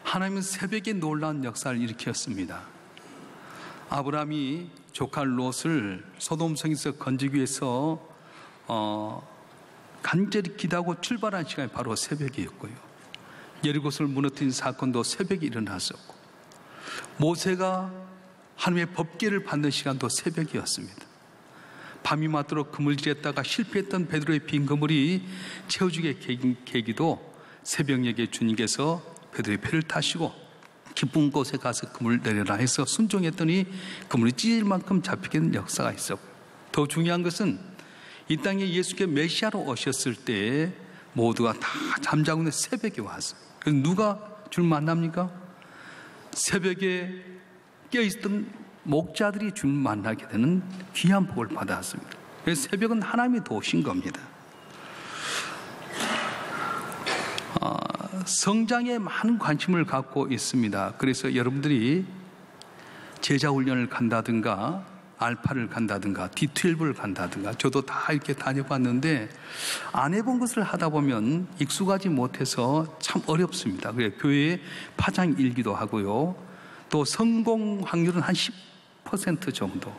하나님은 새벽에 놀라운 역사를 일으켰습니다. 아브라함이 조카 롯을 소돔성에서 건지기 위해서 간절히 기도하고 출발한 시간이 바로 새벽이었고요. 여리고를 무너뜨린 사건도 새벽에 일어났었고, 모세가 하나님의 법궤를 받는 시간도 새벽이었습니다. 밤이 맞도록 그물질했다가 실패했던 베드로의 빈 그물이 채워주게 계기도 새벽녘에 주님께서 베드로의 배를 타시고 기쁜 곳에 가서 그물 내려라 해서 순종했더니 그물이 찢을 만큼 잡히게 된 역사가 있었고, 더 중요한 것은 이 땅에 예수께서 메시아로 오셨을 때 모두가 다 잠자고 있는 새벽에 왔어요. 그래서 누가 줄 만납니까? 새벽에 깨어있던 목자들이 줄 만나게 되는 귀한 복을 받았습니다. 그래서 새벽은 하나님이 도우신 겁니다. 성장에 많은 관심을 갖고 있습니다. 그래서 여러분들이 제자훈련을 간다든가 알파를 간다든가 D12를 간다든가, 저도 다 이렇게 다녀봤는데 안 해본 것을 하다 보면 익숙하지 못해서 참 어렵습니다. 그래서 교회에 파장 일기도 하고요, 또 성공 확률은 한 10% 정도,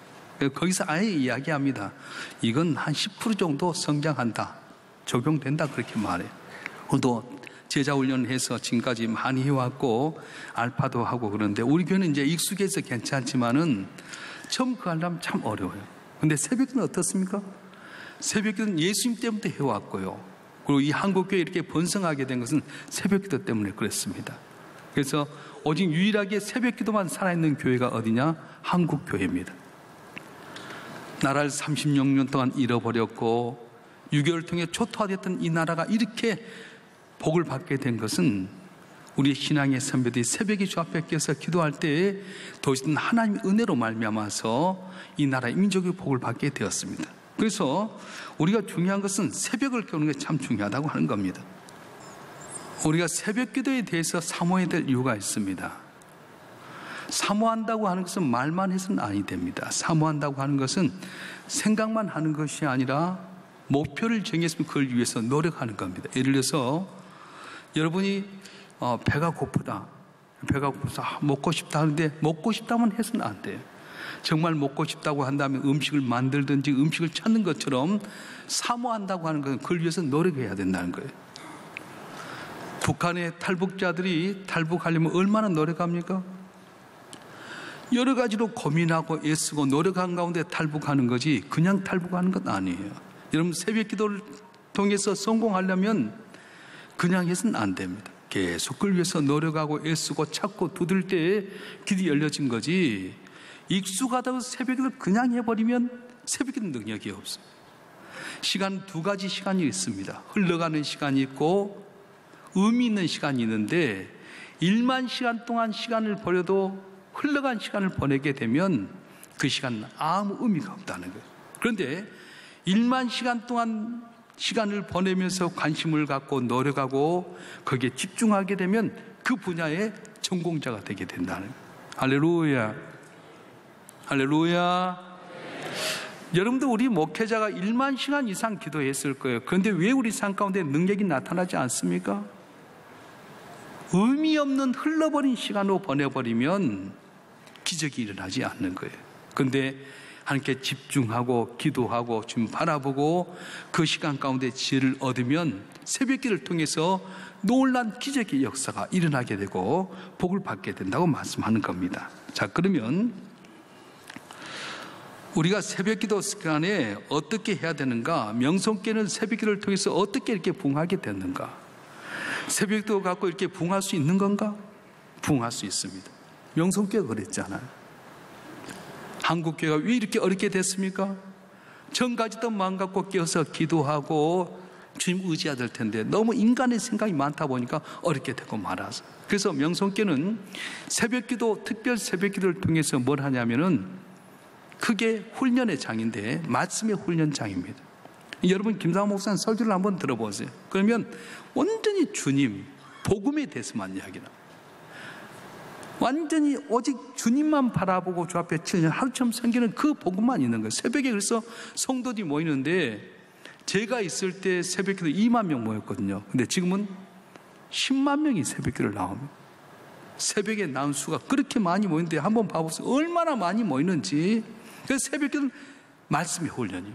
거기서 아예 이야기합니다. 이건 한 10% 정도 성장한다, 적용된다, 그렇게 말해요. 또 제자훈련해서 지금까지 많이 해왔고 알파도 하고 그러는데, 우리 교회는 이제 익숙해서 괜찮지만은 처음 그거 하려면 참 어려워요. 근데 새벽기도는 어떻습니까? 새벽기도는 예수님 때부터 해왔고요, 그리고 이 한국교회 이렇게 번성하게 된 것은 새벽기도 때문에 그랬습니다. 그래서 오직 유일하게 새벽기도만 살아있는 교회가 어디냐? 한국교회입니다. 나라를 36년 동안 잃어버렸고 6.25를 통해 초토화됐던 이 나라가 이렇게 복을 받게 된 것은 우리 신앙의 선배들이 새벽에 주 앞에 껴서 기도할 때에 도시는 하나님의 은혜로 말미암아서 이 나라의 민족의 복을 받게 되었습니다. 그래서 우리가 중요한 것은 새벽을 깨우는 게 참 중요하다고 하는 겁니다. 우리가 새벽 기도에 대해서 사모해야 될 이유가 있습니다. 사모한다고 하는 것은 말만 해서는 아니 됩니다. 사모한다고 하는 것은 생각만 하는 것이 아니라 목표를 정했으면 그걸 위해서 노력하는 겁니다. 예를 들어서 여러분이 배가 고프다, 배가 고파서 먹고 싶다 하는데 먹고 싶다만 해서는 안 돼요. 정말 먹고 싶다고 한다면 음식을 만들든지 음식을 찾는 것처럼 사모한다고 하는 것은 그걸 위해서 노력해야 된다는 거예요. 북한의 탈북자들이 탈북하려면 얼마나 노력합니까? 여러 가지로 고민하고 애쓰고 노력한 가운데 탈북하는 거지 그냥 탈북하는 건 아니에요. 여러분, 새벽 기도를 통해서 성공하려면 그냥 해서는 안 됩니다. 계속 그걸 위해서 노력하고 애쓰고 찾고 두들 때에 길이 열려진 거지, 익숙하다고 새벽 기도를 그냥 해버리면 새벽 기도 능력이 없어요. 시간 두 가지 시간이 있습니다. 흘러가는 시간이 있고 의미 있는 시간이 있는데, 1만 시간 동안 시간을 버려도 흘러간 시간을 보내게 되면 그 시간은 아무 의미가 없다는 거예요. 그런데 1만 시간 동안 시간을 보내면서 관심을 갖고 노력하고 거기에 집중하게 되면 그 분야의 전공자가 되게 된다는 거예요. 할렐루야, 할렐루야. 여러분도 우리 목회자가 1만 시간 이상 기도했을 거예요. 그런데 왜 우리 삶 가운데 능력이 나타나지 않습니까? 의미 없는 흘러버린 시간으로 보내버리면 기적이 일어나지 않는 거예요. 그런데 하나님께 집중하고 기도하고 지금 바라보고 그 시간 가운데 지혜를 얻으면 새벽기를 통해서 놀란 기적의 역사가 일어나게 되고 복을 받게 된다고 말씀하는 겁니다. 자, 그러면 우리가 새벽기도 시간에 어떻게 해야 되는가? 명성께는 새벽기도를 통해서 어떻게 이렇게 부응하게 됐는가? 새벽기도 갖고 이렇게 부응할 수 있는 건가? 부응할 수 있습니다. 명성교회가 그랬잖아요. 한국교회가 왜 이렇게 어렵게 됐습니까? 정가지던 마음 갖고 깨어서 기도하고 주님 의지해야 될 텐데 너무 인간의 생각이 많다 보니까 어렵게 되고 말아서. 그래서 명성교회는 새벽기도, 특별 새벽기도를 통해서 뭘 하냐면은 크게 훈련의 장인데 말씀의 훈련장입니다. 여러분, 김상호 목사님 설교를 한번 들어보세요. 그러면 완전히 주님, 복음에 대해서만 이야기합니다. 완전히 오직 주님만 바라보고 주 앞에 7년 하루처럼 섬기는 그 복음만 있는 거예요. 새벽에 그래서 성도들이 모이는데 제가 있을 때 새벽기도 2만 명 모였거든요. 근데 지금은 10만 명이 새벽기도를 나옵니다. 새벽에 나온 수가 그렇게 많이 모이는데 한번 봐보세요. 얼마나 많이 모이는지. 그래서 새벽 기도는 말씀의 훈련이에요.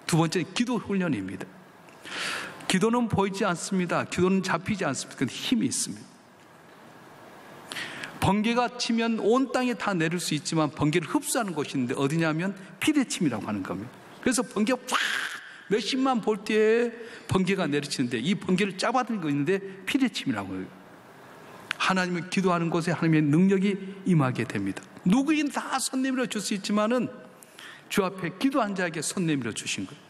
두 번째는 기도 훈련입니다. 기도는 보이지 않습니다. 기도는 잡히지 않습니다. 근데 힘이 있습니다. 번개가 치면 온 땅에 다 내릴 수 있지만 번개를 흡수하는 곳이 있는데 어디냐면 피대침이라고 하는 겁니다. 그래서 번개가 확 몇십만 볼트에 번개가 내리치는데 이 번개를 잡아들고 있는데 피대침이라고 해요. 하나님을 기도하는 곳에 하나님의 능력이 임하게 됩니다. 누구인 다 손 내밀어 줄 수 있지만은 주 앞에 기도한 자에게 손 내밀어 주신 거예요.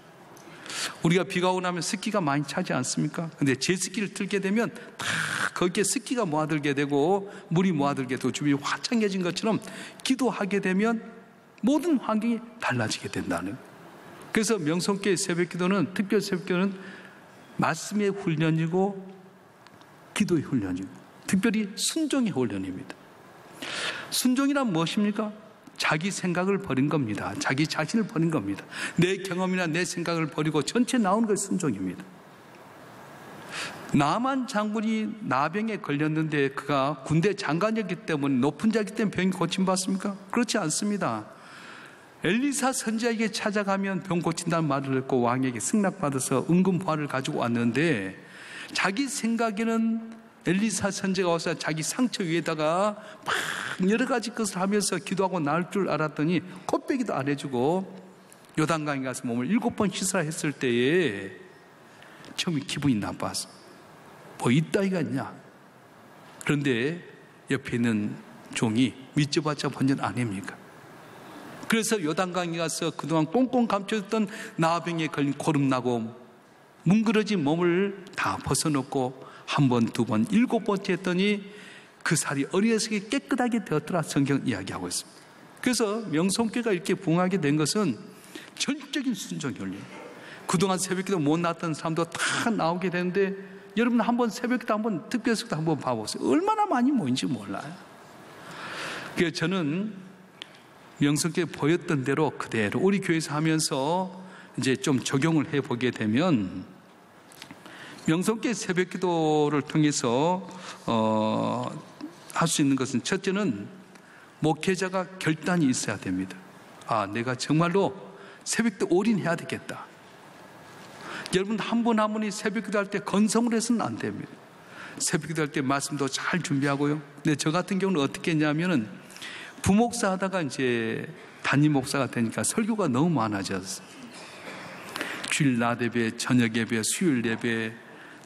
우리가 비가 오고 나면 습기가 많이 차지 않습니까? 근데 제습기를 틀게 되면 다 거기에 습기가 모아들게 되고 물이 모아들게 되고 주변이 화창해진 것처럼 기도하게 되면 모든 환경이 달라지게 된다는 거예요. 그래서 명성교회 새벽기도는, 특별 새벽기도는 말씀의 훈련이고 기도의 훈련이고 특별히 순종의 훈련입니다. 순종이란 무엇입니까? 자기 생각을 버린 겁니다. 자기 자신을 버린 겁니다. 내 경험이나 내 생각을 버리고 전체 나오는 것이 순종입니다. 나만 장군이 나병에 걸렸는데 그가 군대 장관이었기 때문에 높은 자이기 때문에 병이 고침받습니까? 그렇지 않습니다. 엘리사 선지자에게 찾아가면 병 고친다는 말을 듣고 왕에게 승낙받아서 은금보화를 가지고 왔는데 자기 생각에는 엘리사 선지자가 와서 자기 상처 위에다가 막 여러 가지 것을 하면서 기도하고 나을 줄 알았더니 코빼기도 안 해주고 요단강에 가서 몸을 7번 씻으라 했을 때에 처음에 기분이 나빴어. 뭐 이따위가 있냐. 그런데 옆에 있는 종이 믿져봤자 번전 아닙니까? 그래서 요단강에 가서 그동안 꽁꽁 감춰졌던 나병에 걸린 거름나고 뭉그러진 몸을 다 벗어놓고 한 번, 두 번, 7번째 했더니 그 살이 어리석게 깨끗하게 되었더라 성경 이야기하고 있습니다. 그래서 명성교회가 이렇게 부흥하게 된 것은 전적인 순종이 열려요. 그동안 새벽기도 못 나왔던 사람도 다 나오게 되는데 여러분 한번 새벽기도 한번 특별기도 한번 봐보세요. 얼마나 많이 모인지 몰라요. 그래서 저는 명성교회 보였던 대로 그대로 우리 교회에서 하면서 이제 좀 적용을 해보게 되면 명성교회 새벽기도를 통해서 할 수 있는 것은 첫째는 목회자가 결단이 있어야 됩니다. 아, 내가 정말로 새벽기도 올인해야 되겠다. 여러분 한 분 한 분이 새벽기도 할 때 건성을 해서는 안 됩니다. 새벽기도 할 때 말씀도 잘 준비하고요. 근데 저 같은 경우는 어떻게 했냐면은 부목사 하다가 이제 담임 목사가 되니까 설교가 너무 많아졌어요. 주일 낮 예배, 저녁 예배, 수요일 예배,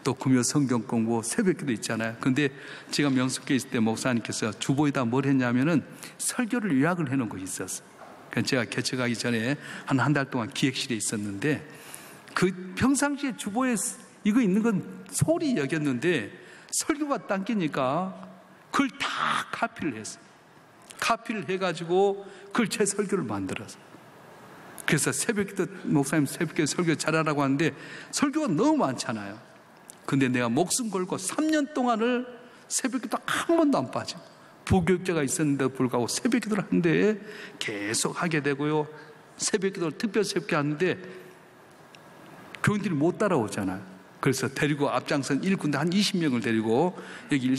또 금요 성경 공부, 새벽기도 있잖아요. 근데 제가 명석교회 있을 때 목사님께서 주보에다 뭘 했냐면은 설교를 요약을 해놓은 것이 있었어요. 그래서 제가 개척하기 전에 한 달 동안 기획실에 있었는데 그 평상시에 주보에 이거 있는 건 소리 여겼는데 설교가 당기니까 그걸 다 카피를 했어요. 카피를 해가지고 그걸 제 설교를 만들었어요. 그래서 새벽기도 목사님 새벽기도 설교 잘하라고 하는데 설교가 너무 많잖아요. 근데 내가 목숨 걸고 3년 동안을 새벽기도 한 번도 안 빠져. 부교육자가 있었는데도 불구하고 새벽기도를 하는데 계속 하게 되고요. 새벽기도를 특별 새벽기도 하는데 교인들이 못 따라오잖아요. 그래서 데리고 앞장선 일꾼들 한 20명을 데리고 여기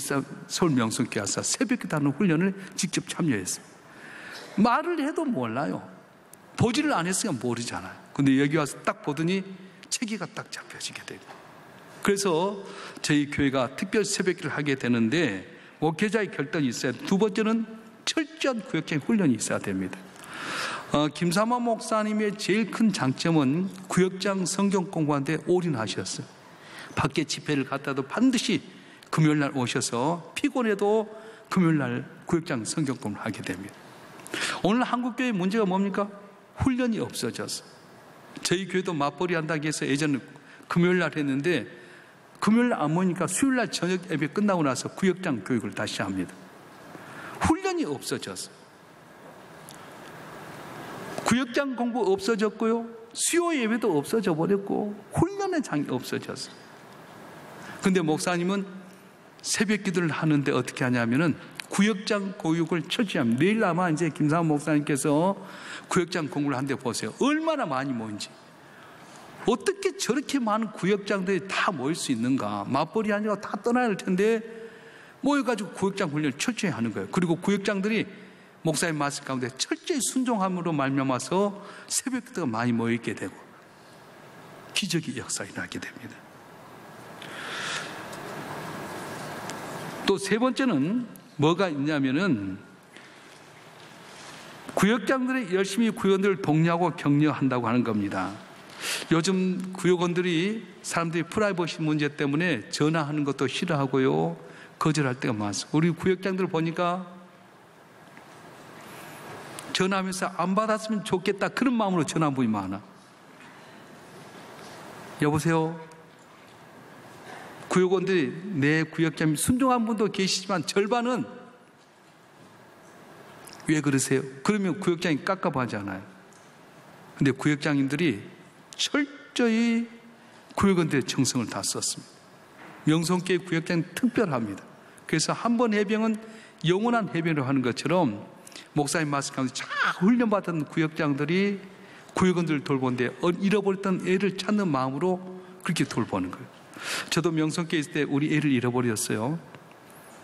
서울 명성교회 와서 새벽기도 하는 훈련을 직접 참여했어요. 말을 해도 몰라요. 보지를 안 했으니까 모르잖아요. 근데 여기 와서 딱 보더니 체계가 딱 잡혀지게 되고. 그래서 저희 교회가 특별 새벽기를 하게 되는데 목회자의 결단이 있어야 돼요. 두 번째는 철저한 구역적인 훈련이 있어야 됩니다. 김삼화 목사님의 제일 큰 장점은 구역장 성경 공부하는데 올인하셨어요. 밖에 집회를 갔다도 반드시 금요일날 오셔서 피곤해도 금요일날 구역장 성경 공부를 하게 됩니다. 오늘 한국교회의 문제가 뭡니까? 훈련이 없어졌어요. 저희 교회도 맞벌이 한다고 해서 예전에 금요일날 했는데 금요일날 안 모이니까 수요일날 저녁 예배 끝나고 나서 구역장 교육을 다시 합니다. 훈련이 없어졌어요. 구역장 공부 없어졌고요. 수요 예배도 없어져 버렸고 훈련의 장이 없어졌어요. 근데 목사님은 새벽 기도를 하는데 어떻게 하냐면은 구역장 교육을 철저히 합니다. 내일 아마 이제 김상훈 목사님께서 구역장 공부를 하는데 보세요. 얼마나 많이 모인지. 어떻게 저렇게 많은 구역장들이 다 모일 수 있는가? 맞벌이 아니라 다 떠나야 할 텐데 모여가지고 구역장 훈련을 철저히 하는 거예요. 그리고 구역장들이 목사님 말씀 가운데 철저히 순종함으로 말미암아서 새벽 기도가 많이 모이게 되고 기적의 역사가 일어나게 됩니다. 또 세 번째는 뭐가 있냐면은 구역장들이 열심히 구역원들을 독려하고 격려한다고 하는 겁니다. 요즘 구역원들이 사람들이 프라이버시 문제 때문에 전화하는 것도 싫어하고요, 거절할 때가 많습니다. 우리 구역장들 보니까 전화하면서 안 받았으면 좋겠다 그런 마음으로 전화 분이 많아. 여보세요? 구역원들이 내 구역장이 순종한 분도 계시지만 절반은 왜 그러세요? 그러면 구역장이 깝깝하잖아요. 근데 구역장님들이 철저히 구역원들의 정성을 다 썼습니다. 명성교회 구역장이 특별합니다. 그래서 한 번 해병은 영원한 해병으로 하는 것처럼 목사님 말씀 가운데 잘 훈련받은 구역장들이 구역원들을 돌보는데 잃어버렸던 애를 찾는 마음으로 그렇게 돌보는 거예요. 저도 명성교회 있을 때 우리 애를 잃어버렸어요.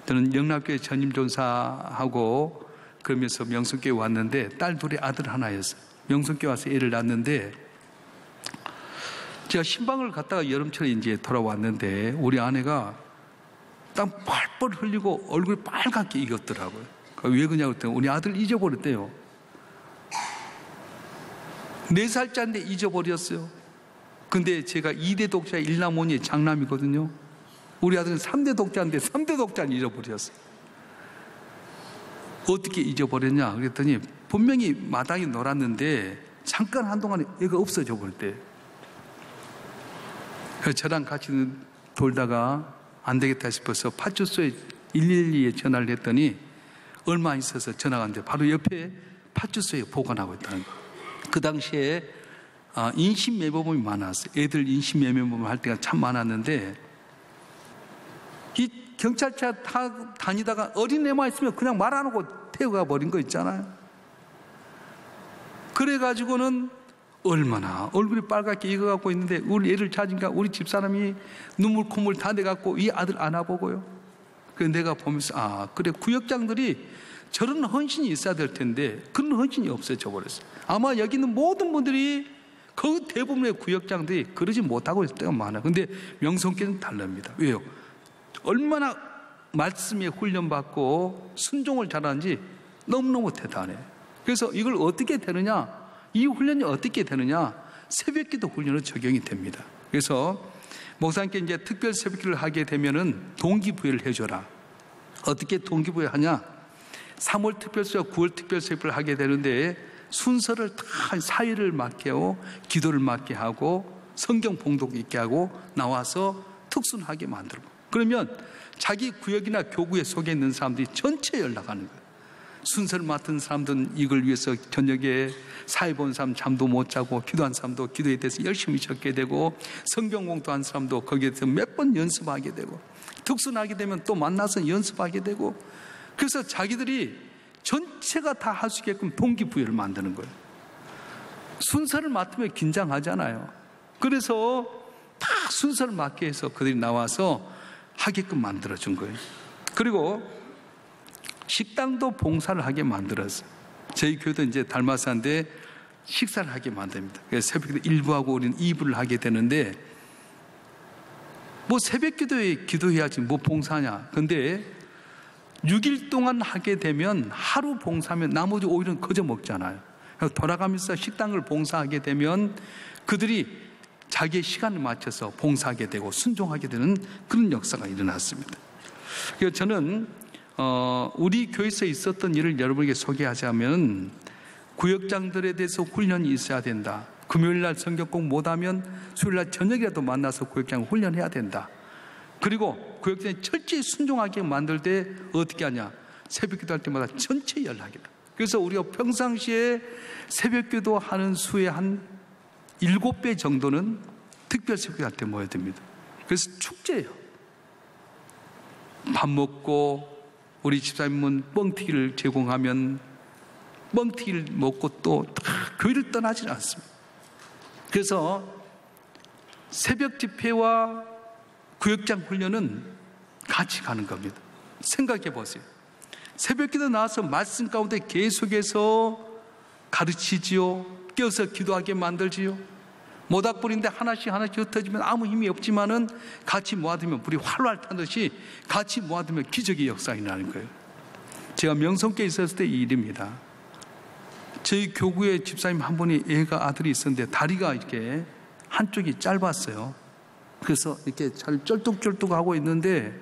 저는 영락교회 전임전사하고 그러면서 명성교회 왔는데 딸 둘이 아들 하나였어요. 명성교회 와서 애를 낳았는데 제가 신방을 갔다가 여름철에 이제 돌아왔는데 우리 아내가 땀 펄펄 흘리고 얼굴이 빨갛게 익었더라고요. 왜 그러냐고 했더니 우리 아들 잊어버렸대요. 4살짜리인데 잊어버렸어요. 근데 제가 2대 독자 1남원이 장남이거든요. 우리 아들은 3대 독자인데 3대 독자는 잊어버렸어요. 어떻게 잊어버렸냐 그랬더니 분명히 마당에 놀았는데 잠깐 한동안 얘가 없어져 버렸대요. 그래서 저랑 같이 돌다가 안 되겠다 싶어서 파출소에 112에 전화를 했더니 얼마 있어서 전화가 왔는데 바로 옆에 파출소에 보관하고 있다는 거예요. 그 당시에 인신매매범이 많았어요. 애들 인신매매범 할 때가 참 많았는데 이 경찰차 다니다가 어린애만 있으면 그냥 말 안 하고 태워가 버린 거 있잖아요. 그래가지고는 얼마나 얼굴이 빨갛게 익어갖고 있는데 우리 애를 찾으니까 우리 집사람이 눈물 콧물 다 내갖고 이 아들 안아보고요. 그래서 내가 보면서 그래 구역장들이 저런 헌신이 있어야 될 텐데 그런 헌신이 없어져 버렸어요. 아마 여기 있는 모든 분들이 그 대부분의 구역장들이 그러지 못하고 있을 때가 많아요. 근데 명성교회는 다릅니다. 왜요? 얼마나 말씀에 훈련받고 순종을 잘하는지 너무너무 대단해요. 그래서 이걸 어떻게 되느냐, 이 훈련이 어떻게 되느냐, 새벽기도 훈련으로 적용이 됩니다. 그래서 목사님께 이제 특별 새벽기를 하게 되면은 동기부여를 해줘라. 어떻게 동기부여하냐? 3월 특별수와 9월 특별새벽기를 하게 되는데 순서를 다 사회를 맡게 하고 기도를 맡게 하고 성경 봉독 있게 하고 나와서 특순하게 만들고 그러면 자기 구역이나 교구에 속에 있는 사람들이 전체 연락하는 거예요. 순서를 맡은 사람들은 이걸 위해서 저녁에 사회 본 사람 잠도 못 자고 기도한 사람도 기도에 대해서 열심히 적게 되고 성경 공부한 사람도 거기에 대해서 몇 번 연습하게 되고 특순하게 되면 또 만나서 연습하게 되고 그래서 자기들이 전체가 다 할 수 있게끔 동기부여를 만드는 거예요. 순서를 맡으면 긴장하잖아요. 그래서 다 순서를 맡게 해서 그들이 나와서 하게끔 만들어준 거예요. 그리고 식당도 봉사를 하게 만들었어요. 저희 교회도 이제 달마사인데 식사를 하게 만듭니다. 그래서 새벽기도 1부하고 우리는 2부를 하게 되는데 뭐 새벽기도에 기도해야지 뭐 봉사냐. 근데 6일 동안 하게 되면 하루 봉사하면 나머지 5일은 거저 먹잖아요. 그래서 돌아가면서 식당을 봉사하게 되면 그들이 자기의 시간을 맞춰서 봉사하게 되고 순종하게 되는 그런 역사가 일어났습니다. 그래서 저는 우리 교회에서 있었던 일을 여러분에게 소개하자면 구역장들에 대해서 훈련이 있어야 된다. 금요일날 성경 꼭 못하면 수요일날 저녁이라도 만나서 구역장 훈련해야 된다. 그리고 구역장이 철저히 순종하게 만들 때 어떻게 하냐? 새벽기도 할 때마다 전체 연락이다. 그래서 우리가 평상시에 새벽기도 하는 수의 한 7배 정도는 특별 새벽기도 할 때 모여야 됩니다. 그래서 축제예요. 밥 먹고 우리 집사님은 뻥튀기를 제공하면 뻥튀기를 먹고 또 교회를 떠나지는 않습니다. 그래서 새벽 집회와 구역장 훈련은 같이 가는 겁니다. 생각해 보세요. 새벽기도 나와서 말씀 가운데 계속해서 가르치지요. 깨어서 기도하게 만들지요. 모닥불인데 하나씩 흩어지면 아무 힘이 없지만은 같이 모아두면 불이 활활 타듯이 같이 모아두면 기적의 역사가 일어나는 거예요. 제가 명성교에 있었을 때 이 일입니다. 저희 교구에 집사님 한 분이 아들이 있었는데 다리가 이렇게 한쪽이 짧았어요. 그래서 이렇게 잘 쩔뚝쩔뚝하고 있는데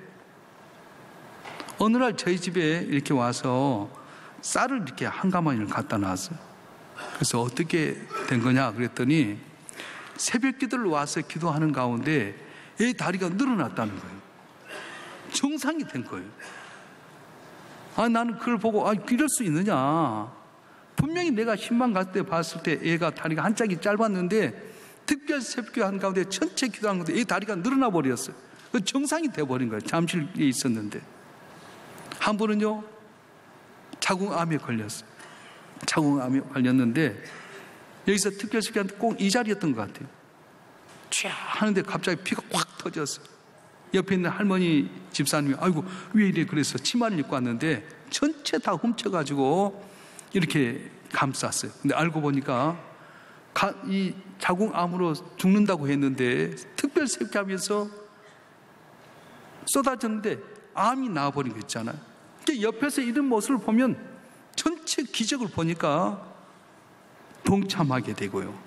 어느 날 저희 집에 이렇게 와서 쌀을 이렇게 한 가마니를 갖다 놨어요. 그래서 어떻게 된 거냐 그랬더니 새벽 기도를 와서 기도하는 가운데 애 다리가 늘어났다는 거예요. 정상이 된 거예요. 나는 그걸 보고 이럴 수 있느냐. 분명히 내가 신방 갔을 때 봤을 때 애가 다리가 한 짝이 짧았는데 특별 새벽 기도 하는 가운데 전체 기도하는 건데 애 다리가 늘어나 버렸어요. 그 정상이 돼버린 거예요. 잠실에 있었는데. 한 분은요 자궁암에 걸렸어요. 자궁암에 걸렸는데 여기서 특별 새벽 기도하는데 꼭 이 자리였던 것 같아요. 쫙 하는데 갑자기 피가 확 터졌어요. 옆에 있는 할머니 집사님이 아이고 왜 이래 그래서 치마를 입고 왔는데 전체 다 훔쳐가지고 이렇게 감쌌어요. 근데 알고 보니까 이 자궁암으로 죽는다고 했는데 특별 새벽기하면서 쏟아졌는데 암이 나와버린 거 있잖아요. 옆에서 이런 모습을 보면 전체 기적을 보니까 동참하게 되고요,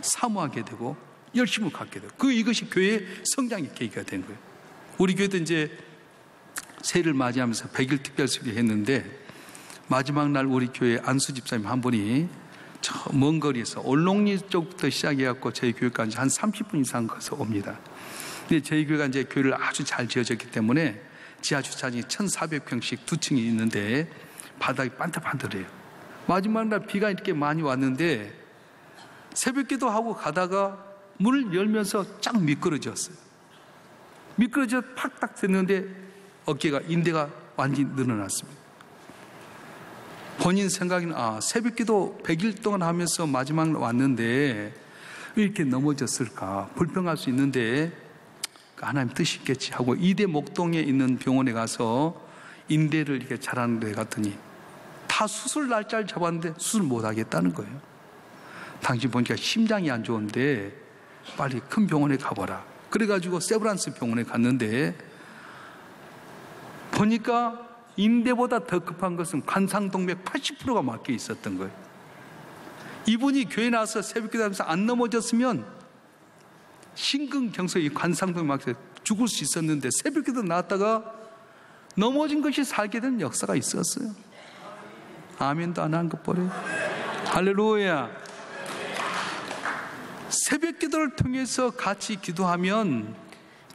사모하게 되고 열심을 갖게 되고 이것이 교회의 성장의 계기가 된 거예요. 우리 교회도 이제 새해를 맞이하면서 100일 특별수를 했는데 마지막 날 우리 교회 안수 집사님 한 분이 저 먼 거리에서 올롱리 쪽부터 시작해갖고 저희 교회까지 한 30분 이상 가서 옵니다. 근데 저희 교회가 이제 교회를 아주 잘 지어졌기 때문에 지하 주차장이 1,400평씩 2층이 있는데 바닥이 반들반들해요. 마지막 날 비가 이렇게 많이 왔는데 새벽 기도하고 가다가 문을 열면서 쫙 미끄러졌어요. 미끄러져 팍딱 됐는데 어깨가 인대가 완전히 늘어났습니다. 본인 생각에는 새벽 기도 100일 동안 하면서 마지막 날 왔는데 왜 이렇게 넘어졌을까 불평할 수 있는데 하나님 뜻이 있겠지 하고 이대 목동에 있는 병원에 가서 인대를 이렇게 자라는 데 갔더니 다 수술 날짜를 잡았는데 수술 못 하겠다는 거예요. 당신 보니까 심장이 안 좋은데 빨리 큰 병원에 가봐라. 그래가지고 세브란스 병원에 갔는데 보니까 인대보다 더 급한 것은 관상동맥 80%가 막혀 있었던 거예요. 이분이 교회 나와서 새벽 기도하면서 안 넘어졌으면 심근경색이 관상동맥 막혀 죽을 수 있었는데 새벽 기도 나왔다가 넘어진 것이 살게 된 역사가 있었어요. 아멘도 안 한 것 보래. 할렐루야. 새벽 기도를 통해서 같이 기도하면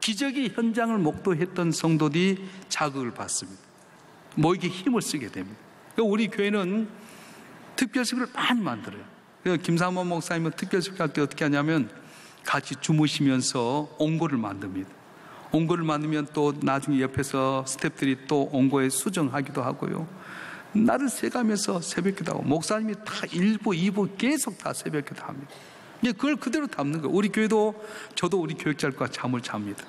기적의 현장을 목도했던 성도들이 자극을 받습니다. 모이게 힘을 쓰게 됩니다. 우리 교회는 특별식을 많이 만들어요. 김삼원 목사님은 특별식 할 때 어떻게 하냐면 같이 주무시면서 옹고를 만듭니다. 옹고를 만들면 또 나중에 옆에서 스태프들이 또 옹고에 수정하기도 하고요. 날을 새가면서 새벽 기도하고 목사님이 다 1부, 2부 계속 다 새벽 기도합니다. 그걸 그대로 담는 거예요. 우리 교회도 저도 우리 교육자들과 잠을 잡니다.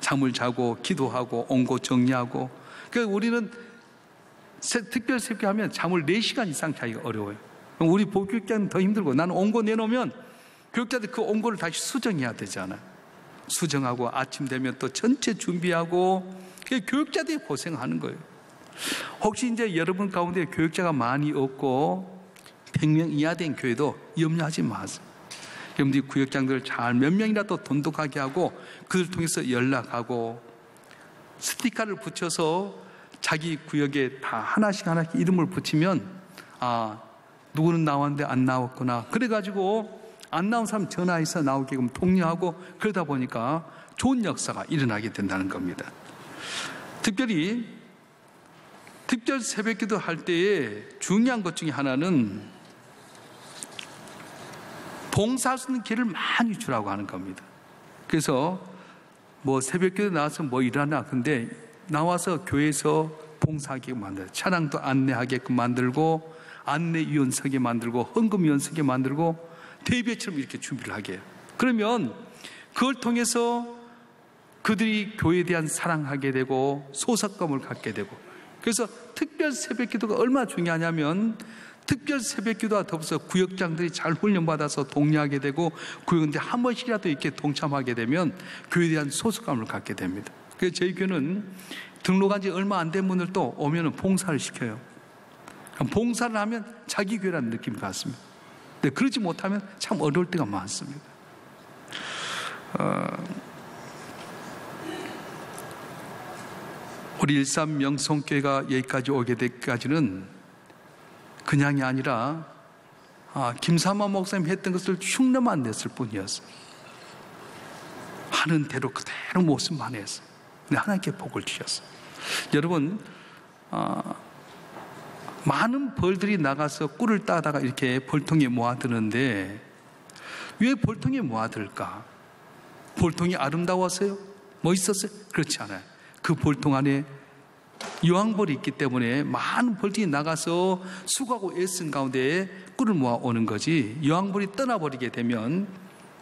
잠을 자고 기도하고 옹고 정리하고. 그러니까 우리는 특별 새벽 하면 잠을 4시간 이상 자기가 어려워요. 우리 보교육자는 더 힘들고 나는 옹고 내놓으면 교육자들 그 옹고를 다시 수정해야 되잖아요. 수정하고 아침 되면 또 전체 준비하고 교육자들이 고생하는 거예요. 혹시 이제 여러분 가운데 교육자가 많이 없고 100명 이하 된 교회도 염려하지 마세요. 여러분들이 구역장들을 잘 몇 명이라도 돈독하게 하고 그들 통해서 연락하고 스티커를 붙여서 자기 구역에 다 하나씩 이름을 붙이면 누구는 나왔는데 안 나왔구나. 그래가지고 안 나온 사람 전화해서 나오게끔 독려하고 그러다 보니까 좋은 역사가 일어나게 된다는 겁니다. 특별히 특별 새벽기도 할 때에 중요한 것 중에 하나는 봉사할 수 있는 기회를 많이 주라고 하는 겁니다. 그래서 새벽기도 나와서 일하나 근데 나와서 교회에서 봉사하게끔 만들어요. 차량도 안내하게끔 만들고 안내위원 서게 만들고 헌금위원 서게 만들고 대회처럼 이렇게 준비를 하게 해요. 그러면 그걸 통해서 그들이 교회에 대한 사랑하게 되고 소속감을 갖게 되고 그래서 특별 새벽 기도가 얼마나 중요하냐면 특별 새벽 기도와 더불어서 구역장들이 잘 훈련받아서 독려하게 되고 구역인데 한 번씩이라도 이렇게 동참하게 되면 교회에 대한 소속감을 갖게 됩니다. 그래서 저희 교회는 등록한 지 얼마 안 된 분들도 오면 봉사를 시켜요. 봉사를 하면 자기 교회라는 느낌이 같습니다. 근데 그러지 못하면 참 어려울 때가 많습니다. 우리 일산 명성교회가 여기까지 오게 되기까지는 그냥이 아니라 김삼화 목사님이 했던 것을 흉내만 냈을 뿐이었어요. 하는 대로 그대로 모습만 했어요. 근데 하나님께 복을 주셨어요. 여러분, 많은 벌들이 나가서 꿀을 따다가 이렇게 벌통에 모아드는데 왜 벌통에 모아들까? 벌통이 아름다웠어요? 멋있었어요? 그렇지 않아요. 그 벌통 안에 여왕벌이 있기 때문에 많은 벌들이 나가서 수고하고 애쓴 가운데 꿀을 모아오는 거지, 여왕벌이 떠나버리게 되면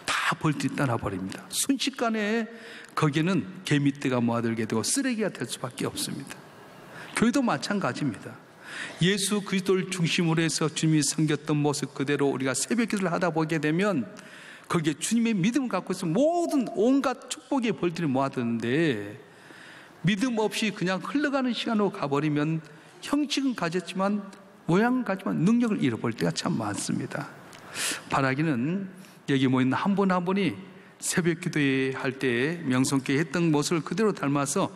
다 벌들이 떠나버립니다. 순식간에 거기에는 개미떼가 모아들게 되고 쓰레기가 될 수밖에 없습니다. 교회도 마찬가지입니다. 예수 그리스도를 중심으로 해서 주님이 섬겼던 모습 그대로 우리가 새벽 기도를 하다 보게 되면 거기에 주님의 믿음을 갖고 있으면 모든 온갖 축복의 벌들이 모아드는데 믿음 없이 그냥 흘러가는 시간으로 가버리면 형식은 가졌지만 모양은 가지만 능력을 잃어버릴 때가 참 많습니다. 바라기는 여기 모인 한 분 한 분이 새벽 기도회 할 때 명성교회 했던 모습을 그대로 닮아서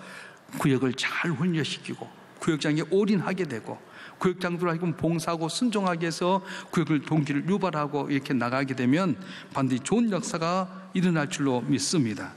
구역을 잘 훈련시키고 구역장에 올인하게 되고 구역장들하고 봉사하고 순종하게 해서 구역을 동기를 유발하고 이렇게 나가게 되면 반드시 좋은 역사가 일어날 줄로 믿습니다.